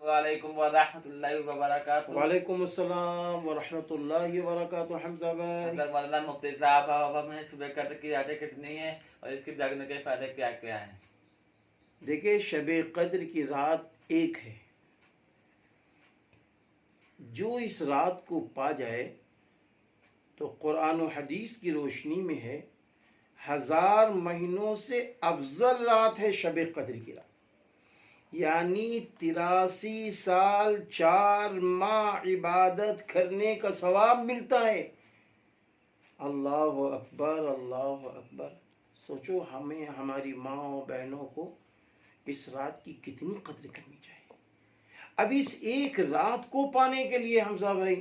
वालेकुम वरहमतुल्लाहि वबरकातुहू। वालेकुम अस्सलाम वरहमतुल्लाहि वबरकातुहू। हमजा भाई, हज़रत मौलाना मुफ्ती साहब, अब हमें सुबह कद्र की रातें कितनी हैं और इसके जगने के फायदे क्या क्या हैं? देखिए शब कद्र की रात एक है। जो इस रात को पा जाए तो कुरान और हदीस की रोशनी में है 1000 महीनों से अफजल रात है शब कद्र की रात। यानी 83 साल 4 माह इबादत करने का सवाब मिलता है। अल्लाह अकबर, अल्लाह अकबर। सोचो हमें, हमारी माँ और बहनों को इस रात की कितनी कद्र करनी चाहिए। अब इस एक रात को पाने के लिए हमजा भाई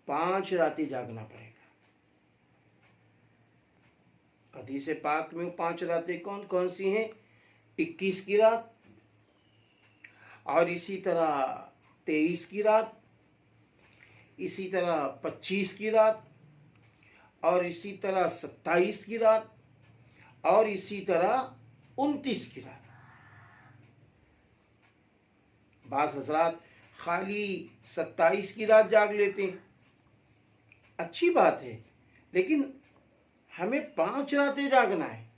5 रातें जागना पड़ेगा। हदीस पाक में 5 रातें कौन कौन सी हैं? 21 की रात, और इसी तरह 23 की रात, इसी तरह 25 की रात, और इसी तरह 27 की रात, और इसी तरह 29 की रात। बाज़ हज़रात खाली 27 की रात जाग लेते हैं, अच्छी बात है, लेकिन हमें 5 रातें जागना है।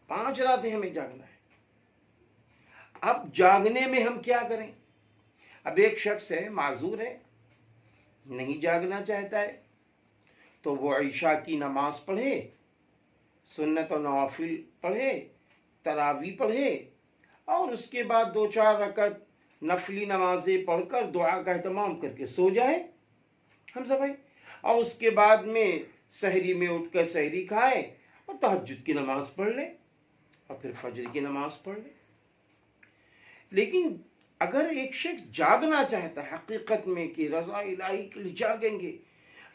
5 रातें हमें जागना है। अब जागने में हम क्या करें? अब एक शख्स है, माजूर है, नहीं जागना चाहता है, तो वो ईशा की नमाज पढ़े, सुन्नत और नवाफिल पढ़े, तरावी पढ़े, और उसके बाद 2-4 रकत नफली नमाजें पढ़कर दुआ का एहतमाम करके सो जाए हमजा भाई। और उसके बाद में सहरी में उठकर सहरी खाए और तहज्जुद की नमाज पढ़ ले और फिर फजर की नमाज पढ़ ले। लेकिन अगर एक शख्स जागना चाहता है हकीकत में कि रज़ा इलाही के लिए जागेंगे,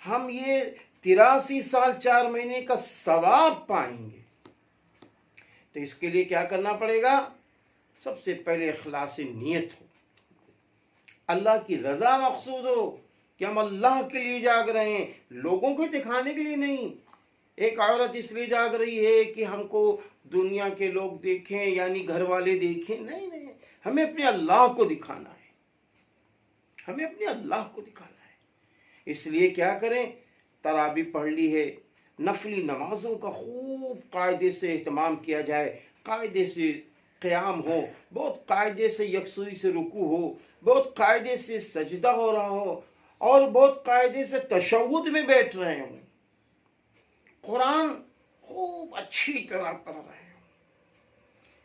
हम ये 83 साल 4 महीने का सवाब पाएंगे, तो इसके लिए क्या करना पड़ेगा? सबसे पहले इखलास नियत हो, अल्लाह की रज़ा मकसूद हो कि हम अल्लाह के लिए जाग रहे हैं, लोगों को दिखाने के लिए नहीं। एक औरत इसलिए जाग रही है कि हमको दुनिया के लोग देखें, यानी घर वाले देखें, नहीं नहीं, हमें अपने अल्लाह को दिखाना है, हमें अपने अल्लाह को दिखाना है। इसलिए क्या करें? तरावी पढ़ ली है, नफली नमाजों का खूब कायदे से एहतमाम किया जाए, कायदे से क़याम हो, बहुत कायदे से यकसुई से रुकू हो, बहुत कायदे से सजदा हो रहा हो, और बहुत कायदे से तशव्वुद में बैठ रहे हों, कुरान खूब अच्छी तरह पढ़ रहे हो।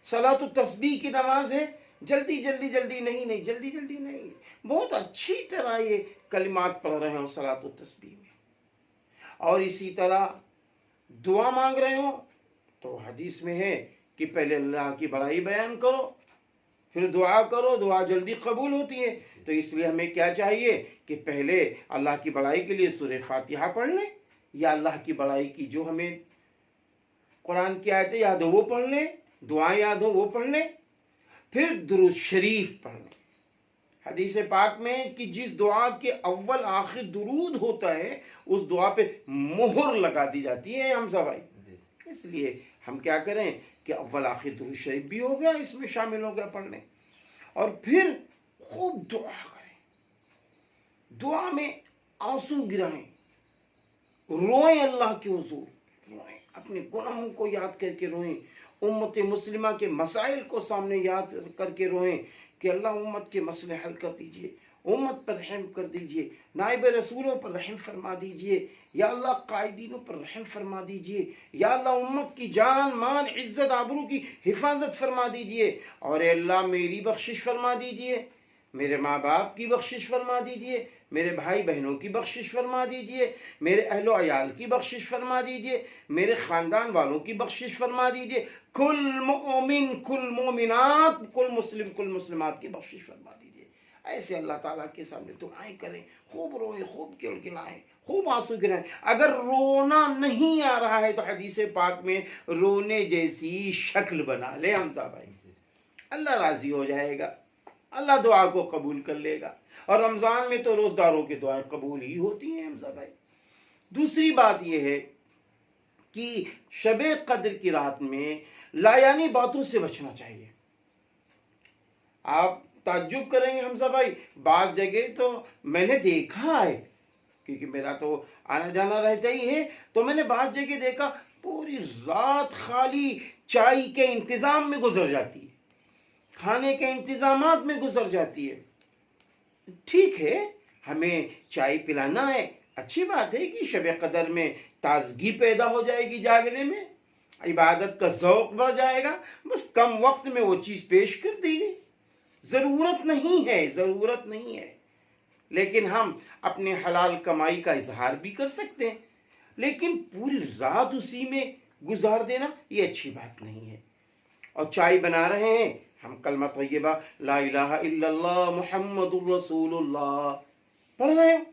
सलातु तस्बीह की नमाज है, जल्दी जल्दी जल्दी नहीं, जल्दी जल्दी नहीं, बहुत अच्छी तरह ये कलिमात पढ़ रहे हो सलातु तस्बीह में। और इसी तरह दुआ मांग रहे हो तो हदीस में है कि पहले अल्लाह की बड़ाई बयान करो, फिर दुआ करो, दुआ जल्दी कबूल होती है। तो इसलिए हमें क्या चाहिए कि पहले अल्लाह की बड़ाई के लिए सूरह फातिहा पढ़ लें, या अल्लाह की बड़ाई की जो हमें कुरान की आयतें याद हो वो पढ़ लें, दुआएं याद हो वो पढ़ लें, फिर दुरूद शरीफ पढ़ लें। हदीस पाक में कि जिस दुआ के अव्वल आखिर दुरूद होता है, उस दुआ पे मोहर लगा दी जाती है हमजा भाई। इसलिए हम क्या करें कि अव्वल आखिर दुरूद शरीफ भी हो गया, इसमें शामिल हो गया पढ़ने, और फिर खूब दुआ करें, दुआ में आंसू गिराएं, रोएं, अल्लाह के हुजूर रोएं, अपने गुनाहों को याद करके रोएं, उम्मत मुस्लिमा के मसाइल को सामने याद करके रोएं कि अल्लाह उम्मत के मसले हल कर दीजिए, उम्मत पर रहम कर दीजिए, नाइब रसूलों पर रहम फरमा दीजिए, या अल्लाह कायदीनों पर रहम फरमा दीजिए, या अल्लाह उम्मत की जान मान इज्जत आबरू की हिफाजत फरमा दीजिए, और अल्लाह मेरी बख्शिश फरमा दीजिए, मेरे माँ बाप की बख्शिश फरमा दीजिए, मेरे भाई बहनों की बख्शिश फरमा दीजिए, मेरे अहलो अयाल की बख्शिश फरमा दीजिए, मेरे ख़ानदान वालों की बख्शिश फरमा दीजिए, कुल मोमिन कुल मोमिनात कुल मुस्लिम कुल मुस्लिमात की बख्शिश फरमा दीजिए। ऐसे अल्लाह ताला के सामने दुआएं करें, खूब रोएं, खूब गिड़गिड़ाएं, खूब आंसू गिराएं। अगर रोना नहीं आ रहा है तो हदीस पाक में रोने जैसी शक्ल बना ले हमजा भाई, अल्लाह राजी हो जाएगा, अल्लाह दुआ को कबूल कर लेगा। और रमज़ान में तो रोज़दारों की दुआएं कबूल ही होती हैं हमजा भाई। दूसरी बात यह है कि शबे कद्र की रात में लायानी बातों से बचना चाहिए। آپ تعجب کریں گے حمزہ بھائی، بعض جگہ تو میں نے دیکھا ہے، کیونکہ میرا تو آنا جانا رہتا ہی ہے، تو میں نے بعض جگہ دیکھا پوری رات خالی چائے کے انتظام میں گزر جاتی ہے، کھانے کے انتظامات میں گزر جاتی ہے۔ ٹھیک ہے، ہمیں چائے پلانا ہے، اچھی بات ہے کہ شب قدر میں تازگی پیدا ہو جائے گی، جاگنے میں عبادت کا ذوق بڑھ جائے گا، بس کم وقت میں وہ چیز پیش کر دی گئی، ضرورت نہیں ہے، ضرورت نہیں ہے۔ لیکن ہم اپنے حلال کمائی کا اظہار بھی کر سکتے ہیں، لیکن پوری رات اسی میں گزار دینا یہ اچھی بات نہیں ہے۔ اور چائے بنا رہے ہیں، ہم کلمہ طیبہ لا الہ الا اللہ محمد الرسول اللہ پڑھ رہے ہیں،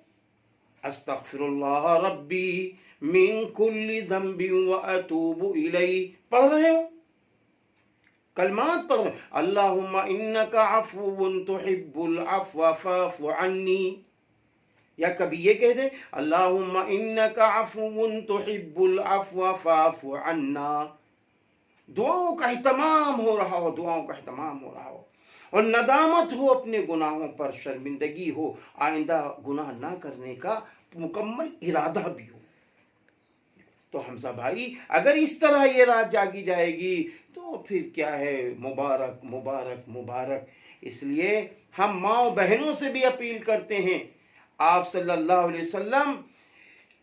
استغفر اللہ ربی من کل ذنب واتوب الیہ پڑھ رہے ہو، کلمات پڑھ رہے ہیں، اللہم انک عفو تحب العفو فاعف عنی، یا کبھی یہ کہہ دیں اللہم انک عفو تحب العفو فاعف عنا، دعاؤں کا اہتمام ہو رہا ہو، دعاؤں کا اہتمام ہو رہا ہو، اور ندامت ہو اپنے گناہوں پر، شرمندگی ہو، آئندہ گناہ نہ کرنے کا مکمل ارادہ بھی ہو۔ تو حمزہ بھائی اگر اس طرح یہ رات جاگی جائے گی تو پھر کیا ہے، مبارک مبارک مبارک۔ اس لیے ہم ماں بہنوں سے بھی اپیل کرتے ہیں، آپ صلی اللہ علیہ وسلم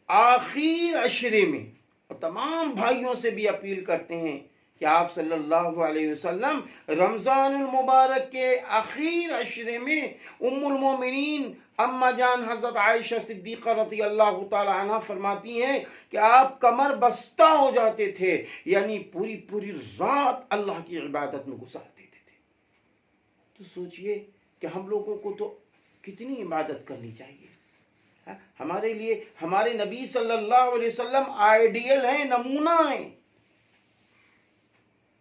آخر عشرے میں، اور تمام بھائیوں سے بھی اپیل کرتے ہیں کہ آپ صلی اللہ علیہ وسلم رمضان المبارک کے آخر عشرے میں ام المومنین اما جان حضرت عائشہ صدیقہ رضی اللہ تعالی عنہ فرماتی ہیں کہ آپ کمر بستہ ہو جاتے تھے، یعنی پوری پوری رات اللہ کی عبادت میں گزار دیتے تھے۔ تو سوچئے کہ ہم لوگوں کو تو کتنی عبادت کرنی چاہیے۔ ہمارے لیے ہمارے نبی صلی اللہ علیہ وسلم آئیڈیل ہیں، نمونہ ہیں۔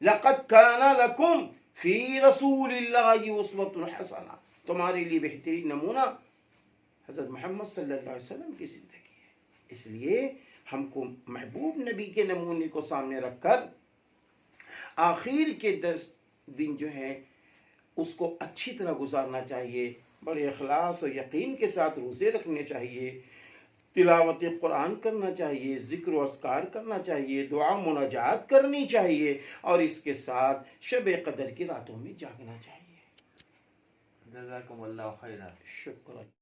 لَقَدْ كَانَ لَكُمْ فِي رَسُولِ اللَّهِ أُسْوَةٌ حَسَنَةٌ، تمہارے لیے بہترین نمونہ حضرت محمد صلی اللہ علیہ وسلم کی زندگی ہے۔ اس لیے ہم کو محبوب نبی کے نمونے کو سامنے رکھ کر آخر کے 10 دن جو ہیں اس کو اچھی طرح گزارنا چاہیے، بڑے اخلاص اور یقین کے ساتھ روزے رکھنے چاہیے، تلاوت قرآن کرنا چاہیے، ذکر و اذکار کرنا چاہیے، دعا مناجات کرنی چاہیے، اور اس کے ساتھ شب قدر کی راتوں میں جاگنا چاہیے۔ جزاکم اللہ خیرا۔ شکریہ۔